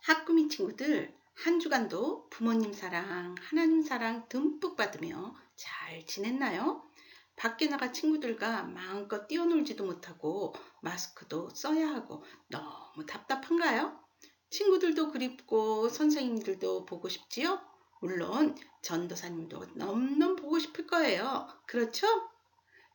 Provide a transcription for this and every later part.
학구미 친구들, 한 주간도 부모님 사랑, 하나님 사랑 듬뿍 받으며 잘 지냈나요? 밖에 나가 친구들과 마음껏 뛰어놀지도 못하고 마스크도 써야 하고 너무 답답한가요? 친구들도 그립고 선생님들도 보고 싶지요? 물론 전도사님도 넘넘 보고 싶을 거예요. 그렇죠?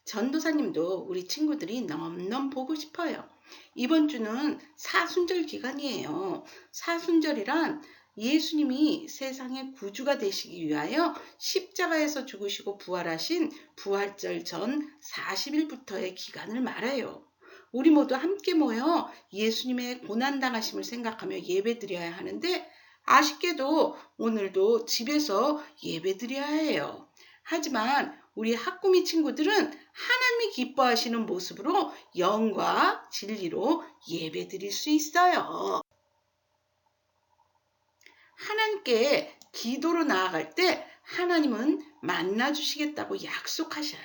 전도사님도 우리 친구들이 넘넘 보고 싶어요. 이번 주는 사순절 기간이에요. 사순절이란 예수님이 세상의 구주가 되시기 위하여 십자가에서 죽으시고 부활하신 부활절 전 40일부터의 기간을 말해요. 우리 모두 함께 모여 예수님의 고난당하심을 생각하며 예배드려야 하는데 아쉽게도 오늘도 집에서 예배드려야 해요. 하지만 우리 학구미 친구들은 하나님이 기뻐하시는 모습으로 영과 진리로 예배드릴 수 있어요. 하나님께 기도로 나아갈 때 하나님은 만나주시겠다고 약속하셔요.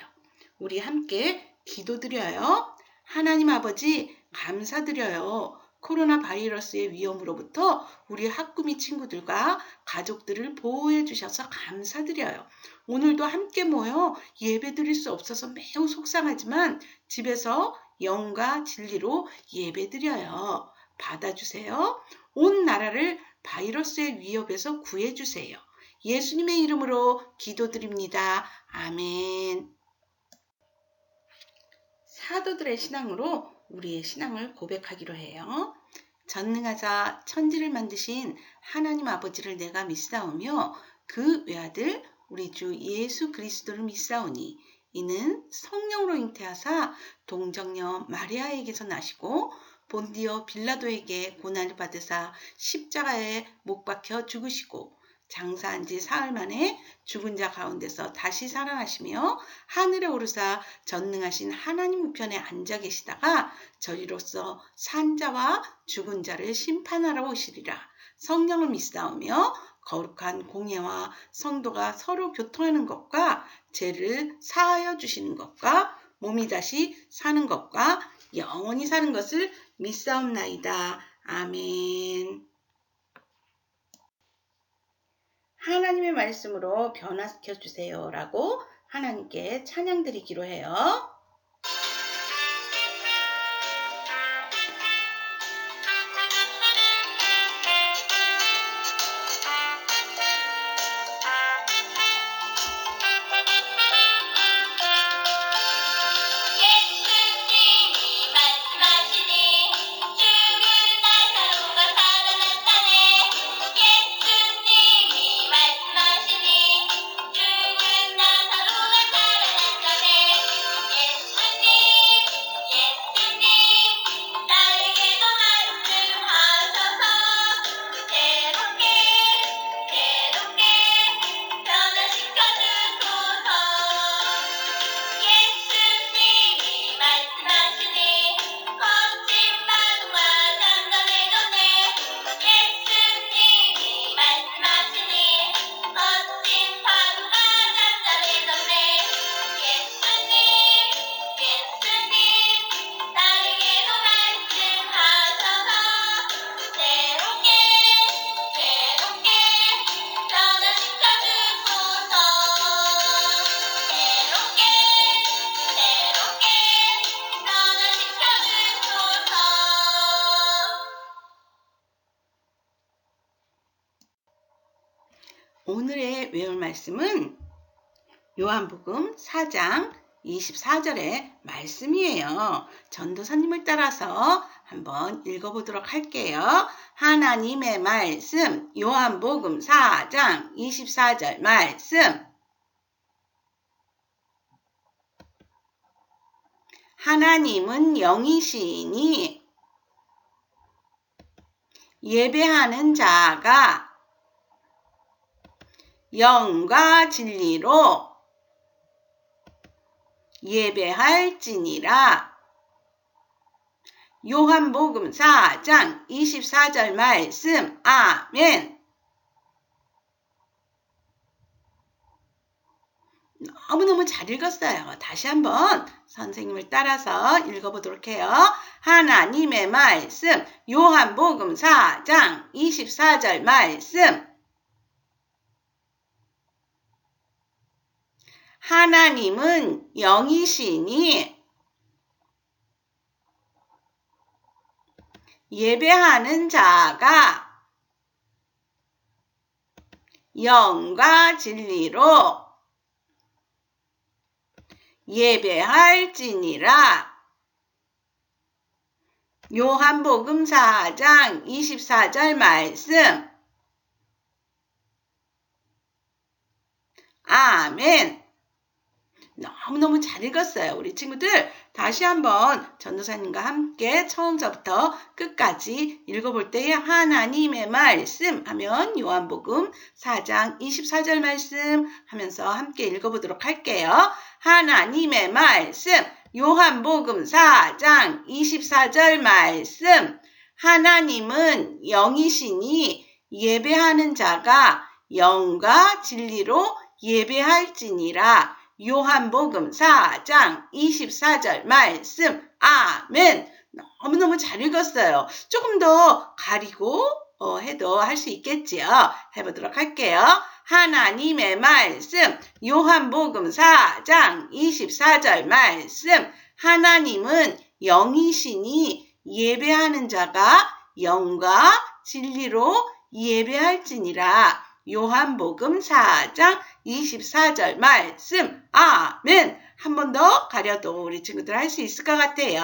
우리 함께 기도드려요. 하나님 아버지 감사드려요. 코로나 바이러스의 위험으로부터 우리 학구미 친구들과 가족들을 보호해 주셔서 감사드려요. 오늘도 함께 모여 예배 드릴 수 없어서 매우 속상하지만 집에서 영과 진리로 예배 드려요. 받아주세요. 온 나라를 바이러스의 위협에서 구해주세요. 예수님의 이름으로 기도드립니다. 아멘. 사도들의 신앙으로 우리의 신앙을 고백하기로 해요. 전능하사 천지를 만드신 하나님 아버지를 내가 믿사오며 그 외아들 우리 주 예수 그리스도를 믿사오니 이는 성령으로 잉태하사 동정녀 마리아에게서 나시고 본디오 빌라도에게 고난을 받으사 십자가에 못 박혀 죽으시고 장사한 지 사흘 만에 죽은 자 가운데서 다시 살아나시며 하늘에 오르사 전능하신 하나님 우편에 앉아 계시다가 저리로서 산 자와 죽은 자를 심판하러 오시리라. 성령을 믿사오며 거룩한 공예와 성도가 서로 교통하는 것과 죄를 사하여 주시는 것과 몸이 다시 사는 것과 영원히 사는 것을 믿사옵나이다. 아멘. 하나님의 말씀으로 변화시켜 주세요 라고 하나님께 찬양 드리기로 해요. 오늘의 외울 말씀은 요한복음 4장 24절의 말씀이에요. 전도사님을 따라서 한번 읽어보도록 할게요. 하나님의 말씀, 요한복음 4장 24절 말씀. 하나님은 영이시니 예배하는 자가 영과 진리로 예배할지니라. 요한복음 4장 24절 말씀. 아멘. 너무너무 잘 읽었어요. 다시 한번 선생님을 따라서 읽어보도록 해요. 하나님의 말씀, 요한복음 4장 24절 말씀. 하나님은 영이시니 예배하는 자가 영과 진리로 예배할지니라. 요한복음 4장 24절 말씀. 아멘. 너무너무 잘 읽었어요. 우리 친구들 다시 한번 전도사님과 함께 처음서부터 끝까지 읽어볼 때에 하나님의 말씀 하면 요한복음 4장 24절 말씀 하면서 함께 읽어보도록 할게요. 하나님의 말씀, 요한복음 4장 24절 말씀. 하나님은 영이시니 예배하는 자가 영과 진리로 예배할지니라. 요한복음 4장 24절 말씀. 아멘. 너무너무 잘 읽었어요. 조금 더 가리고 해도 할 수 있겠지요. 해보도록 할게요. 하나님의 말씀, 요한복음 4장 24절 말씀. 하나님은 영이시니 예배하는 자가 영과 진리로 예배할지니라. 요한복음 4장 24절 말씀. 아멘. 한 번 더 가려도 우리 친구들 할 수 있을 것 같아요.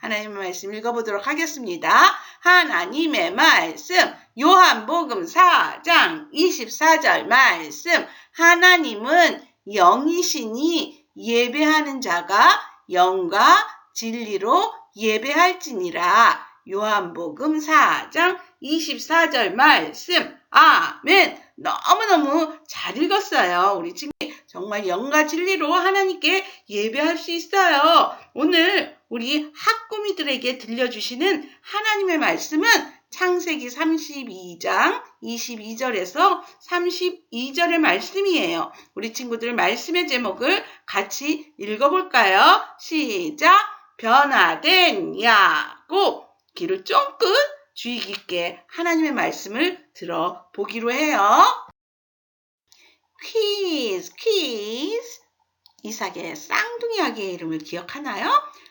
하나님의 말씀 읽어보도록 하겠습니다. 하나님의 말씀, 요한복음 4장 24절 말씀. 하나님은 영이시니 예배하는 자가 영과 진리로 예배할지니라. 요한복음 4장 24절 말씀. 아멘. 너무너무 잘 읽었어요. 우리 친구 정말 영과 진리로 하나님께 예배할 수 있어요. 오늘 우리 학구미들에게 들려주시는 하나님의 말씀은 창세기 32장 22절에서 32절의 말씀이에요. 우리 친구들 말씀의 제목을 같이 읽어볼까요? 시작! 변화된 야곱. 귀를 쫑긋 주의 깊게 하나님의 말씀을 들어보기로 해요. 퀴즈. 이삭의 쌍둥이 아기의 이름을 기억하나요?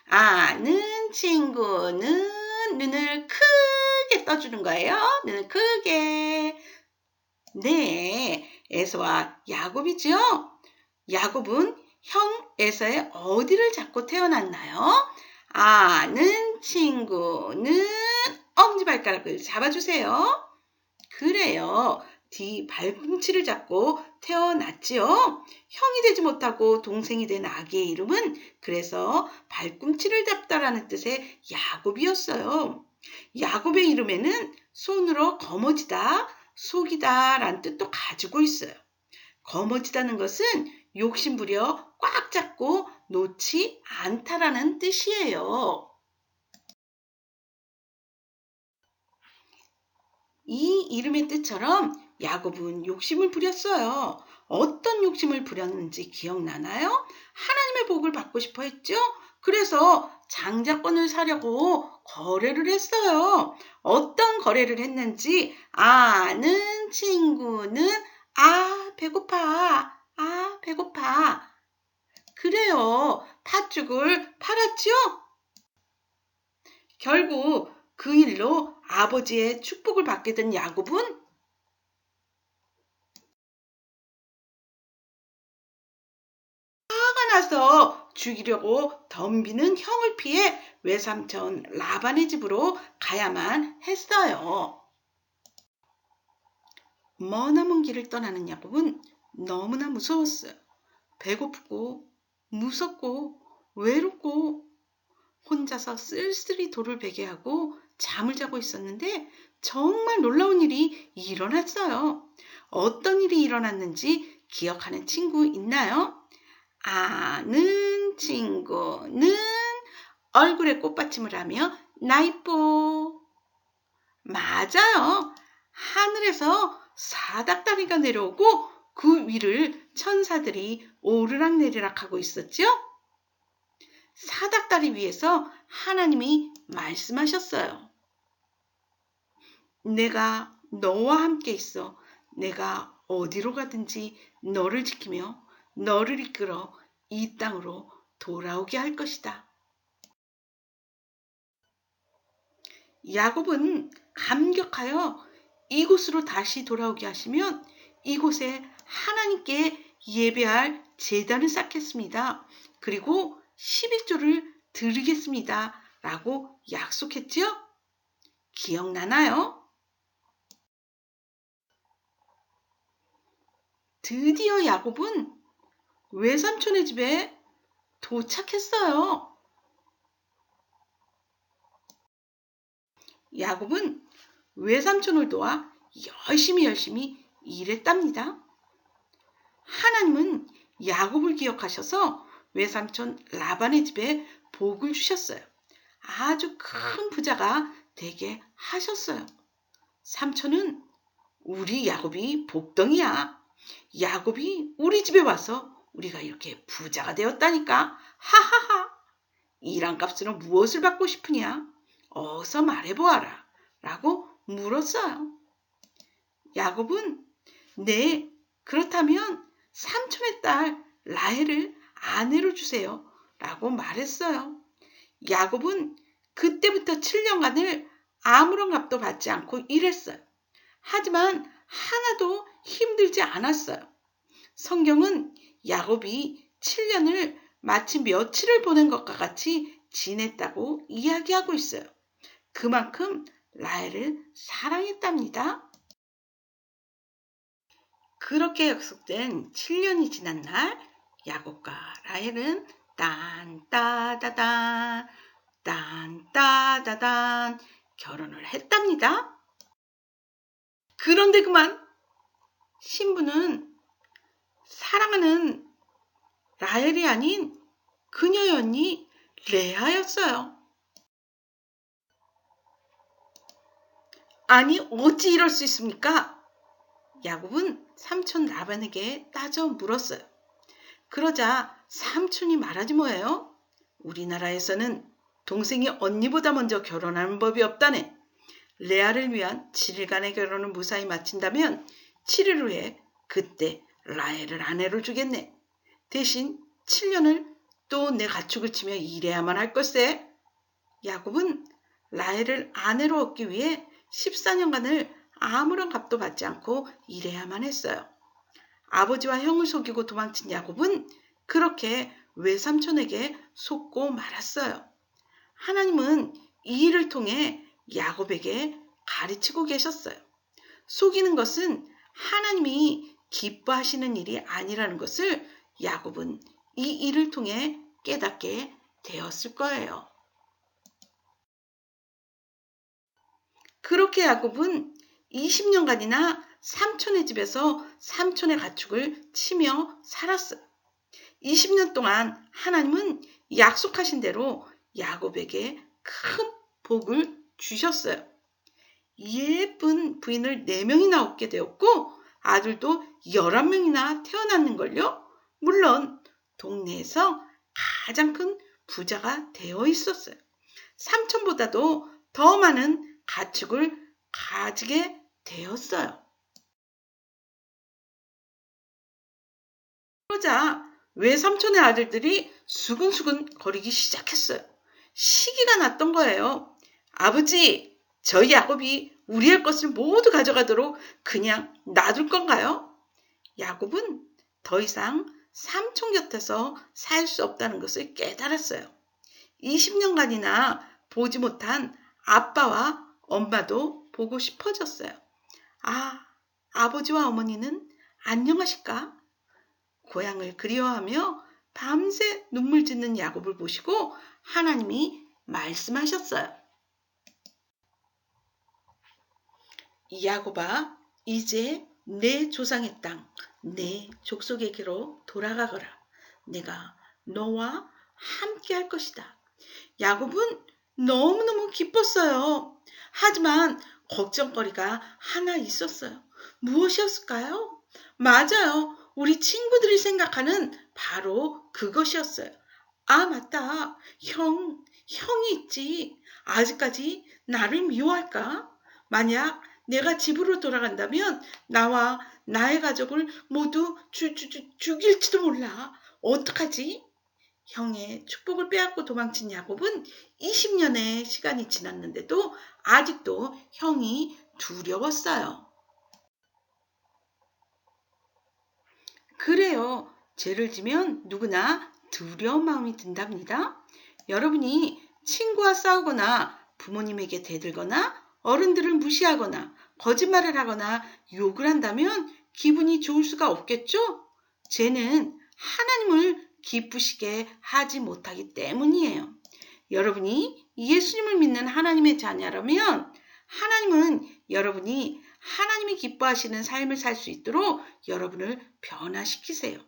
아는 친구는 눈을 크게 떠주는 거예요. 눈을 크게. 네, 에서와 야곱이죠. 야곱은 형 에서의 어디를 잡고 태어났나요? 아는 친구는 엄지발가락을 잡아주세요. 그래요. 뒤 발꿈치를 잡고 태어났지요. 형이 되지 못하고 동생이 된 아기의 이름은 그래서 발꿈치를 잡다라는 뜻의 야곱이었어요. 야곱의 이름에는 손으로 거머쥐다, 속이다 라는 뜻도 가지고 있어요. 거머쥐다는 것은 욕심부려 꽉 잡고 놓지 않다라는 뜻이에요. 이 이름의 뜻처럼 야곱은 욕심을 부렸어요. 어떤 욕심을 부렸는지 기억나나요? 하나님의 복을 받고 싶어 했죠? 그래서 장자권을 사려고 거래를 했어요. 어떤 거래를 했는지 아는 친구는 배고파. 배고파. 그래요. 팥죽을 팔았죠? 결국 그 일로 아버지의 축복을 받게 된 야곱은 화가 나서 죽이려고 덤비는 형을 피해 외삼촌 라반의 집으로 가야만 했어요. 머나먼 길을 떠나는 야곱은 너무나 무서웠어요. 배고프고 무섭고 외롭고 혼자서 쓸쓸히 돌을 베게 하고 잠을 자고 있었는데 정말 놀라운 일이 일어났어요. 어떤 일이 일어났는지 기억하는 친구 있나요? 아는 친구는 얼굴에 꽃받침을 하며 나 이뻐. 맞아요. 하늘에서 사닥다리가 내려오고 그 위를 천사들이 오르락내리락 하고 있었죠? 사닥다리 위에서 하나님이 말씀하셨어요. 내가 너와 함께 있어. 내가 어디로 가든지 너를 지키며 너를 이끌어 이 땅으로 돌아오게 할 것이다. 야곱은 감격하여 이곳으로 다시 돌아오게 하시면 이곳에 하나님께 예배할 제단을 쌓겠습니다. 그리고 11조를 드리겠습니다. 라고 약속했죠? 기억나나요? 드디어 야곱은 외삼촌의 집에 도착했어요. 야곱은 외삼촌을 도와 열심히 일했답니다. 하나님은 야곱을 기억하셔서 외삼촌 라반의 집에 복을 주셨어요. 아주 큰 부자가 되게 하셨어요. 삼촌은 우리 야곱이 복덩이야. 야곱이 우리 집에 와서 우리가 이렇게 부자가 되었다니까. 하하하. 일한 값으로 무엇을 받고 싶으냐? 어서 말해보아라. 라고 물었어요. 야곱은 네, 그렇다면 삼촌의 딸 라헬을 아내로 주세요. 라고 말했어요. 야곱은 그때부터 7년간을 아무런 값도 받지 않고 일했어요. 하지만 하나도 힘들지 않았어요. 성경은 야곱이 7년을 마치 며칠을 보낸 것과 같이 지냈다고 이야기하고 있어요. 그만큼 라헬을 사랑했답니다. 그렇게 약속된 7년이 지난 날 야곱과 라헬은 딴따다단 딴따다단 결혼을 했답니다. 그런데 그만 신부는 사랑하는 라헬이 아닌 그녀의 언니 레아였어요. 아니 어찌 이럴 수 있습니까? 야곱은 삼촌 라반에게 따져 물었어요. 그러자 삼촌이 말하지 뭐예요? 우리나라에서는 동생이 언니보다 먼저 결혼하는 법이 없다네. 레아를 위한 7일간의 결혼을 무사히 마친다면 7일 후에 그때 라헬을 아내로 주겠네. 대신 7년을 또 내 가축을 치며 일해야만 할 걸세. 야곱은 라헬을 아내로 얻기 위해 14년간을 아무런 값도 받지 않고 일해야만 했어요. 아버지와 형을 속이고 도망친 야곱은 그렇게 외삼촌에게 속고 말았어요. 하나님은 이 일을 통해 야곱에게 가르치고 계셨어요. 속이는 것은 하나님이 기뻐하시는 일이 아니라는 것을 야곱은 이 일을 통해 깨닫게 되었을 거예요. 그렇게 야곱은 20년간이나 삼촌의 집에서 삼촌의 가축을 치며 살았어요. 20년 동안 하나님은 약속하신 대로 야곱에게 큰 복을 주셨어요. 예쁜 부인을 4명이나 얻게 되었고 아들도 11명이나 태어났는걸요. 물론 동네에서 가장 큰 부자가 되어 있었어요. 삼촌보다도 더 많은 가축을 가지게 되었어요. 그러자 외삼촌의 아들들이 수근수근 거리기 시작했어요. 시기가 났던 거예요. 아버지, 저희 야곱이 우리의 것을 모두 가져가도록 그냥 놔둘 건가요? 야곱은 더 이상 삼촌 곁에서 살 수 없다는 것을 깨달았어요. 20년간이나 보지 못한 아빠와 엄마도 보고 싶어졌어요. 아, 아버지와 어머니는 안녕하실까? 고향을 그리워하며 밤새 눈물 짓는 야곱을 보시고 하나님이 말씀하셨어요. 야곱아, 이제 내 조상의 땅, 내 족속에게로 돌아가거라. 내가 너와 함께 할 것이다. 야곱은 너무너무 기뻤어요. 하지만 걱정거리가 하나 있었어요. 무엇이었을까요? 맞아요. 우리 친구들이 생각하는 바로 그것이었어요. 아, 맞다. 형이 있지. 아직까지 나를 미워할까? 만약 내가 집으로 돌아간다면 나와 나의 가족을 모두 죽일지도 몰라. 어떡하지? 형의 축복을 빼앗고 도망친 야곱은 20년의 시간이 지났는데도 아직도 형이 두려웠어요. 그래요. 죄를 지면 누구나 두려운 마음이 든답니다. 여러분이 친구와 싸우거나 부모님에게 대들거나 어른들을 무시하거나 거짓말을 하거나 욕을 한다면 기분이 좋을 수가 없겠죠? 죄는 하나님을 기쁘시게 하지 못하기 때문이에요. 여러분이 예수님을 믿는 하나님의 자녀라면 하나님은 여러분이 하나님이 기뻐하시는 삶을 살 수 있도록 여러분을 변화시키세요.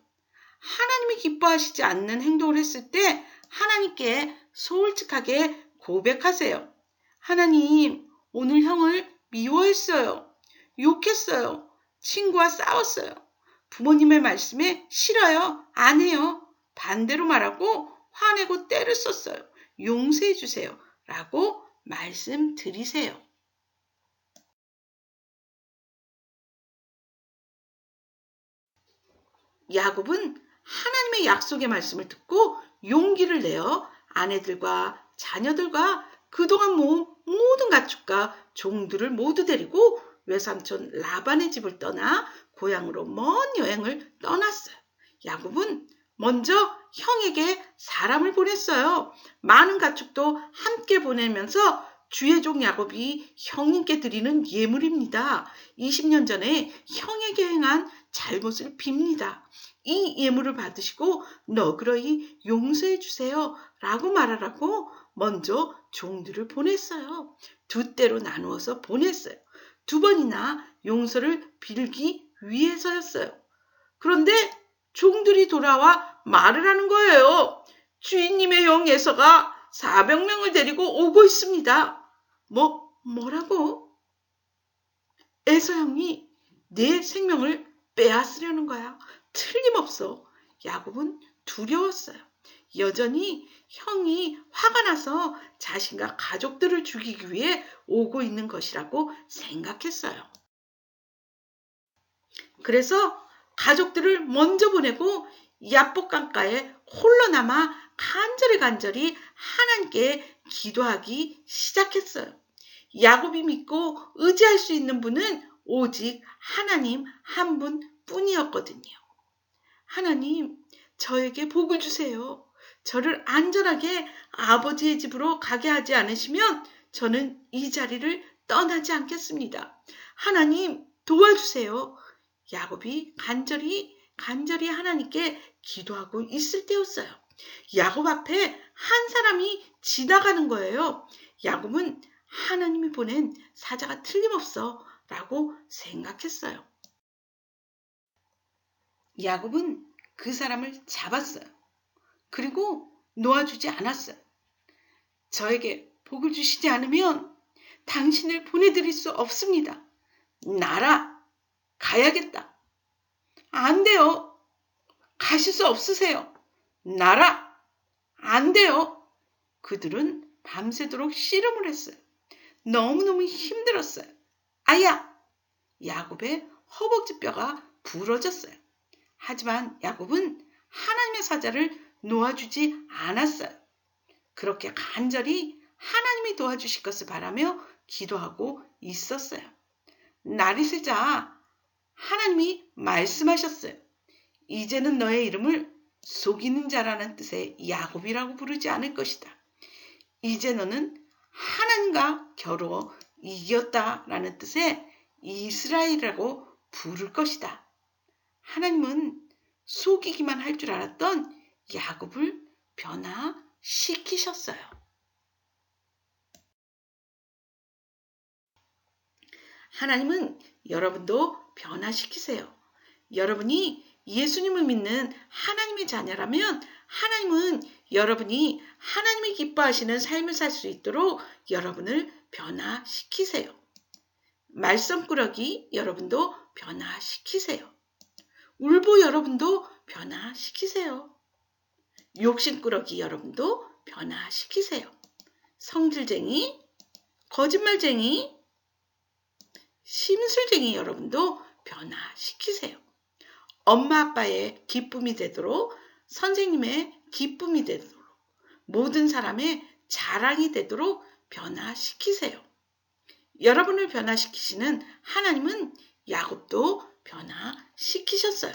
하나님이 기뻐하시지 않는 행동을 했을 때 하나님께 솔직하게 고백하세요. 하나님, 오늘 형을 미워했어요. 욕했어요. 친구와 싸웠어요. 부모님의 말씀에 싫어요. 안 해요. 반대로 말하고 화내고 때를 썼어요. 용서해 주세요. 라고 말씀드리세요. 야곱은 하나님의 약속의 말씀을 듣고 용기를 내어 아내들과 자녀들과 그동안 모은 모든 가축과 종들을 모두 데리고 외삼촌 라반의 집을 떠나 고향으로 먼 여행을 떠났어요. 야곱은 먼저 형에게 사람을 보냈어요. 많은 가축도 함께 보내면서 주의 종 야곱이 형님께 드리는 예물입니다. 20년 전에 형에게 행한 잘못을 빕니다. 이 예물을 받으시고 너그러이 용서해 주세요. 라고 말하라고 먼저 종들을 보냈어요. 두 때로 나누어서 보냈어요. 두 번이나 용서를 빌기 위해서였어요. 그런데 종들이 돌아와 말을 하는 거예요. 주인님의 형 에서가 400명을 데리고 오고 있습니다. 뭐라고? 에서 형이 내 생명을 빼앗으려는 거야. 틀림없어. 야곱은 두려웠어요. 여전히 형이 화가 나서 자신과 가족들을 죽이기 위해 오고 있는 것이라고 생각했어요. 그래서 가족들을 먼저 보내고 야복강가에 홀로 남아 간절히 하나님께 기도하기 시작했어요. 야곱이 믿고 의지할 수 있는 분은 오직 하나님 한 분뿐이었거든요. 하나님, 저에게 복을 주세요. 저를 안전하게 아버지의 집으로 가게 하지 않으시면 저는 이 자리를 떠나지 않겠습니다. 하나님, 도와주세요. 야곱이 간절히 하나님께 기도하고 있을 때였어요. 야곱 앞에 한 사람이 지나가는 거예요. 야곱은 하나님이 보낸 사자가 틀림없어 라고 생각했어요. 야곱은 그 사람을 잡았어요. 그리고 놓아주지 않았어요. 저에게 복을 주시지 않으면 당신을 보내드릴 수 없습니다. 나라 가야겠다. 안 돼요. 가실 수 없으세요. 나라 안 돼요. 그들은 밤새도록 씨름을 했어요. 너무너무 힘들었어요. 아야! 야곱의 허벅지 뼈가 부러졌어요. 하지만 야곱은 하나님의 사자를 놓아주지 않았어요. 그렇게 간절히 하나님이 도와주실 것을 바라며 기도하고 있었어요. 날이 새자 하나님이 말씀하셨어요. 이제는 너의 이름을 속이는 자라는 뜻의 야곱이라고 부르지 않을 것이다. 이제 너는 하나님과 겨루어 이겼다라는 뜻의 이스라엘이라고 부를 것이다. 하나님은 속이기만 할 줄 알았던 야곱을 변화시키셨어요. 하나님은 여러분도 변화시키세요. 여러분이 예수님을 믿는 하나님의 자녀라면 하나님은 여러분이 하나님이 기뻐하시는 삶을 살 수 있도록 여러분을 변화시키세요. 말썽꾸러기 여러분도 변화시키세요. 울보 여러분도 변화시키세요. 욕심꾸러기 여러분도 변화시키세요. 성질쟁이, 거짓말쟁이, 심술쟁이 여러분도 변화시키세요. 엄마 아빠의 기쁨이 되도록, 선생님의 기쁨이 되도록, 모든 사람의 자랑이 되도록 변화시키세요. 여러분을 변화시키시는 하나님은 야곱도 변화시키셨어요.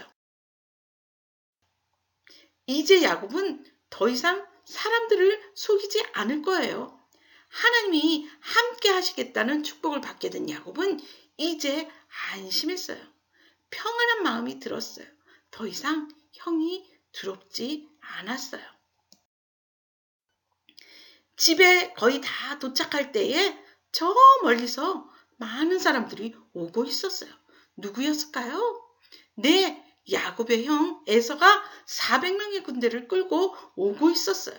이제 야곱은 더 이상 사람들을 속이지 않을 거예요. 하나님이 함께 하시겠다는 축복을 받게 된 야곱은 이제 안심했어요. 평안한 마음이 들었어요. 더 이상 형이 두렵지 않았어요. 집에 거의 다 도착할 때에 저 멀리서 많은 사람들이 오고 있었어요. 누구였을까요? 네, 야곱의 형 에서가 400명의 군대를 끌고 오고 있었어요.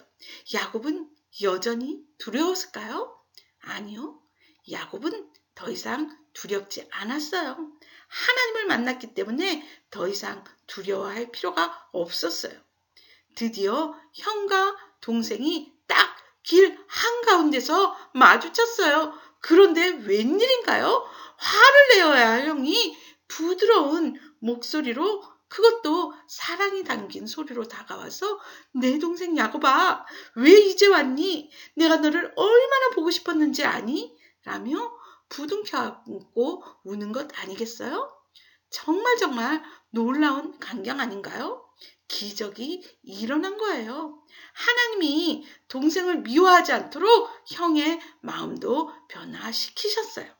야곱은 여전히 두려웠을까요? 아니요. 야곱은 더 이상 두렵지 않았어요. 하나님을 만났기 때문에 더 이상 두려워할 필요가 없었어요. 드디어 형과 동생이 딱 길 한가운데서 마주쳤어요. 그런데 웬일인가요? 화를 내어야 할 형이 부드러운 목소리로, 그것도 사랑이 담긴 소리로 다가와서 내 동생 야곱아, 왜 이제 왔니? 내가 너를 얼마나 보고 싶었는지 아니? 라며 부둥켜 안고 우는 것 아니겠어요? 정말 놀라운 광경 아닌가요? 기적이 일어난 거예요. 하나님이 동생을 미워하지 않도록 형의 마음도 변화시키셨어요.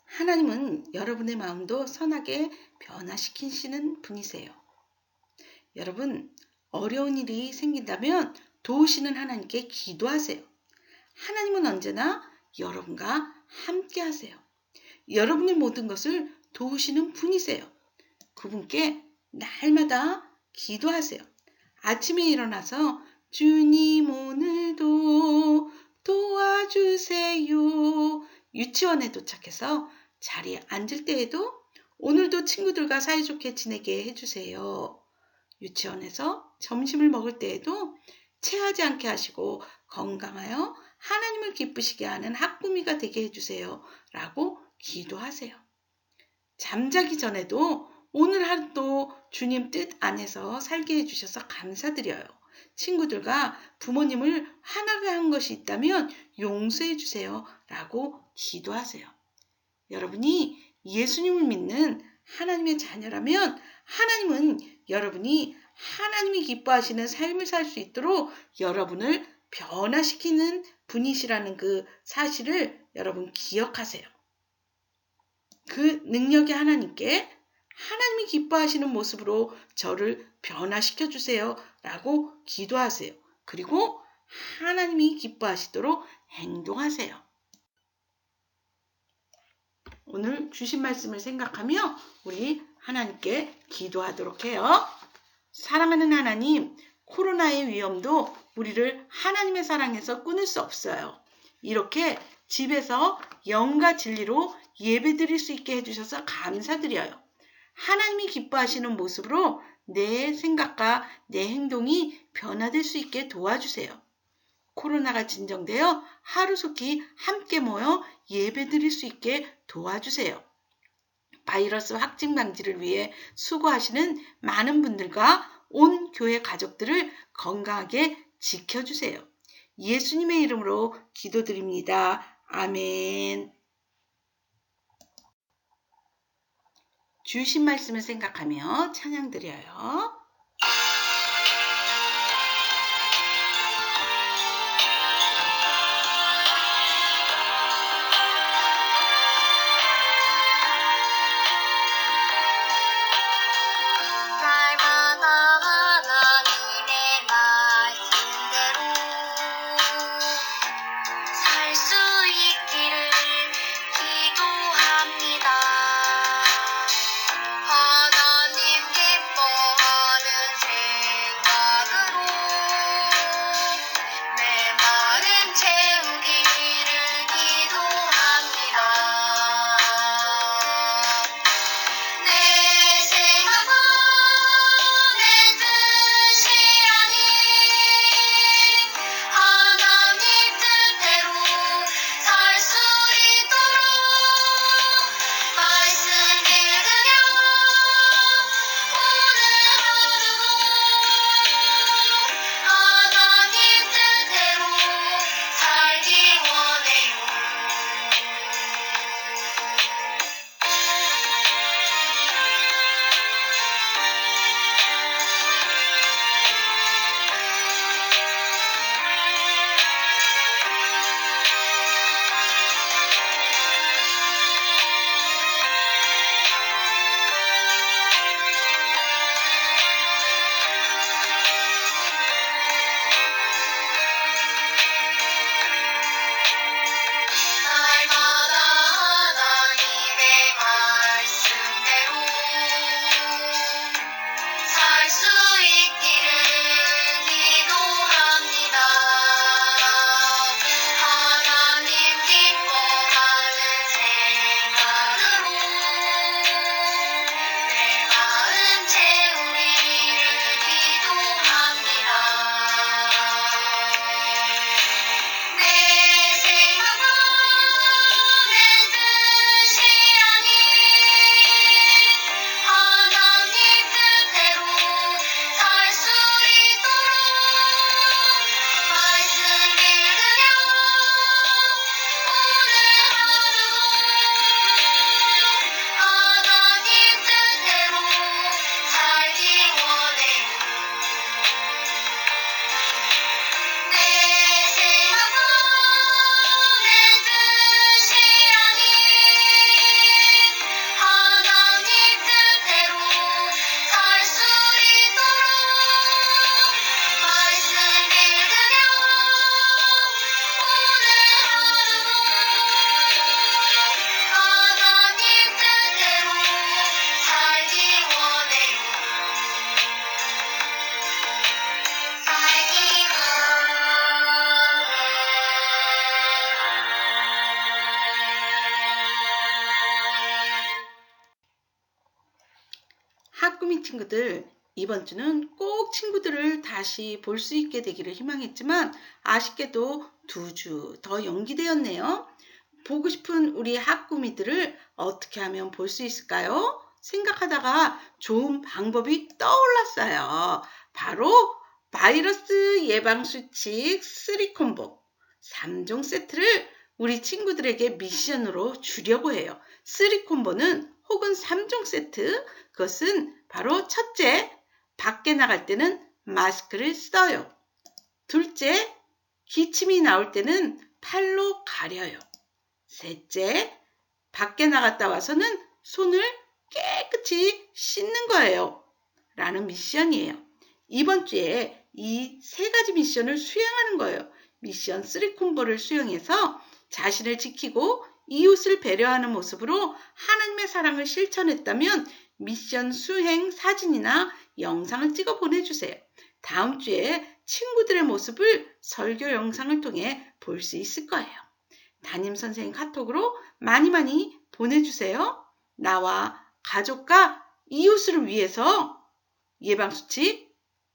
하나님은 여러분의 마음도 선하게 변화시키시는 분이세요. 여러분, 어려운 일이 생긴다면 도우시는 하나님께 기도하세요. 하나님은 언제나 여러분과 함께 하세요. 여러분의 모든 것을 도우시는 분이세요. 그분께 날마다 기도하세요. 아침에 일어나서 주님 오늘도 도와주세요. 유치원에 도착해서 자리에 앉을 때에도 오늘도 친구들과 사이좋게 지내게 해주세요. 유치원에서 점심을 먹을 때에도 체하지 않게 하시고 건강하여 하나님을 기쁘시게 하는 학부미가 되게 해주세요. 라고 기도하세요. 잠자기 전에도 오늘 하루도 주님 뜻 안에서 살게 해주셔서 감사드려요. 친구들과 부모님을 화나게 한 것이 있다면 용서해 주세요. 라고 기도하세요. 여러분이 예수님을 믿는 하나님의 자녀라면 하나님은 여러분이 하나님이 기뻐하시는 삶을 살 수 있도록 여러분을 변화시키는 분이시라는 그 사실을 여러분 기억하세요. 그 능력의 하나님께 하나님이 기뻐하시는 모습으로 저를 변화시켜 주세요. 라고 기도하세요. 그리고 하나님이 기뻐하시도록 행동하세요. 오늘 주신 말씀을 생각하며 우리 하나님께 기도하도록 해요. 사랑하는 하나님, 코로나의 위험도 우리를 하나님의 사랑에서 끊을 수 없어요. 이렇게 집에서 영과 진리로 예배드릴 수 있게 해주셔서 감사드려요. 하나님이 기뻐하시는 모습으로 내 생각과 내 행동이 변화될 수 있게 도와주세요. 코로나가 진정되어 하루속히 함께 모여 예배드릴 수 있게 도와주세요. 바이러스 확진 방지를 위해 수고하시는 많은 분들과 온 교회 가족들을 건강하게 지켜주세요. 예수님의 이름으로 기도드립니다. 아멘. 주신 말씀을 생각하며 찬양 드려요. 하나님 기뻐하는 친구들, 이번 주는 꼭 친구들을 다시 볼 수 있게 되기를 희망했지만 아쉽게도 2주 더 연기되었네요. 보고 싶은 우리 학구미들을 어떻게 하면 볼 수 있을까요? 생각하다가 좋은 방법이 떠올랐어요. 바로 바이러스 예방 수칙 3콤보 3종 세트를 우리 친구들에게 미션으로 주려고 해요. 3콤보는 혹은 3종 세트, 그것은 바로 첫째, 밖에 나갈 때는 마스크를 써요. 둘째, 기침이 나올 때는 팔로 가려요. 셋째, 밖에 나갔다 와서는 손을 깨끗이 씻는 거예요. 라는 미션이에요. 이번 주에 이 3가지 미션을 수행하는 거예요. 미션 3콤보를 수행해서 자신을 지키고 이웃을 배려하는 모습으로 하나님의 사랑을 실천했다면 미션 수행 사진이나 영상을 찍어 보내주세요. 다음 주에 친구들의 모습을 설교 영상을 통해 볼 수 있을 거예요. 담임선생님 카톡으로 많이 보내주세요. 나와 가족과 이웃을 위해서 예방수칙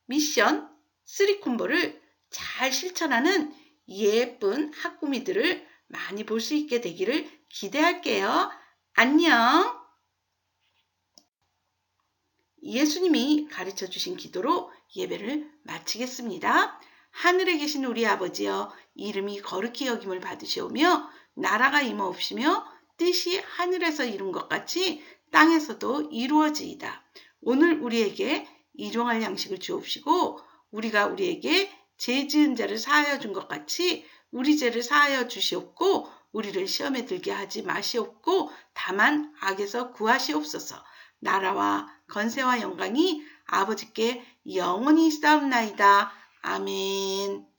미션 3콤보를 잘 실천하는 예쁜 학구미들을 많이 볼 수 있게 되기를 기대할게요. 안녕. 예수님이 가르쳐 주신 기도로 예배를 마치겠습니다. 하늘에 계신 우리 아버지여, 이름이 거룩히 여김을 받으시오며 나라가 임하옵시며 뜻이 하늘에서 이룬 것 같이 땅에서도 이루어지이다. 오늘 우리에게 일용할 양식을 주옵시고 우리가 우리에게 죄 지은 자를 사하여 준 것 같이 우리 죄를 사하여 주시옵고 우리를 시험에 들게 하지 마시옵고 다만 악에서 구하시옵소서. 나라와 건세와 영광이 아버지께 영원히 있사옵나이다. 아멘.